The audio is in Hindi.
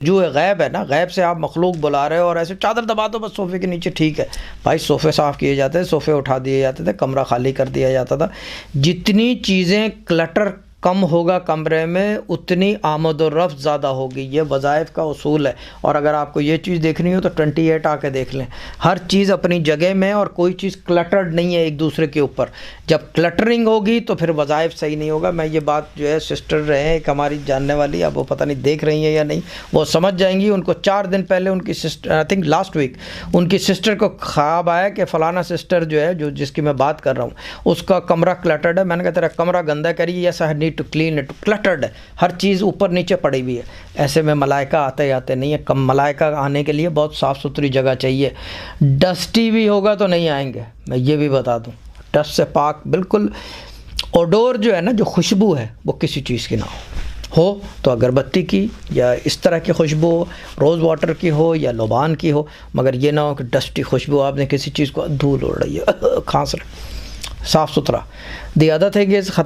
जो है गैब है ना, गैब से आप मखलूक बुला रहे हो और ऐसे चादर दबा दो बस सोफ़े के नीचे, ठीक है भाई। सोफ़े साफ़ किए जाते थे, सोफ़े उठा दिए जाते थे, कमरा खाली कर दिया जाता था। जितनी चीज़ें क्लटर कम होगा कमरे में, उतनी आमद और रफ्त ज़्यादा होगी। ये वज़ाइफ का उसूल है। और अगर आपको ये चीज़ देखनी हो तो 28 आके देख लें। हर चीज़ अपनी जगह में और कोई चीज़ क्लटर्ड नहीं है एक दूसरे के ऊपर। जब क्लटरिंग होगी तो फिर वज़ाइफ सही नहीं होगा। मैं ये बात जो है, सिस्टर रहे एक हमारी जानने वाली, अब वो पता नहीं देख रही हैं या नहीं, वो समझ जाएंगी। उनको 4 दिन पहले उनकी sister, I think last week, उनकी सिस्टर को ख्वाब आया कि फ़लाना सिस्टर जो है, जो जिसकी मैं बात कर रहा हूँ, उसका कमरा क्लटर्ड है। मैंने कहा तेरा कमरा गंदा करिए, ऐसा टू क्लीन इट, क्लटर्ड है, हर चीज़ ऊपर नीचे पड़ी हुई है। ऐसे में मलाइका आते नहीं है। कम मलाइका आने के लिए बहुत साफ़ सुथरी जगह चाहिए। डस्टी भी होगा तो नहीं आएंगे, मैं ये भी बता दूं। डस्ट से पाक बिल्कुल। ओडोर जो है ना, जो खुशबू है, वो किसी चीज़ की ना हो तो अगरबत्ती की या इस तरह की खुशबू हो, रोज़ वाटर की हो या लोबान की हो, मगर ये ना हो कि डस्टी खुशबू, आपने किसी चीज़ को धूल उड़ रही है, खांस रहे, साफ़ सुथरा। दी अदर थिंग इज़ ख़त्म।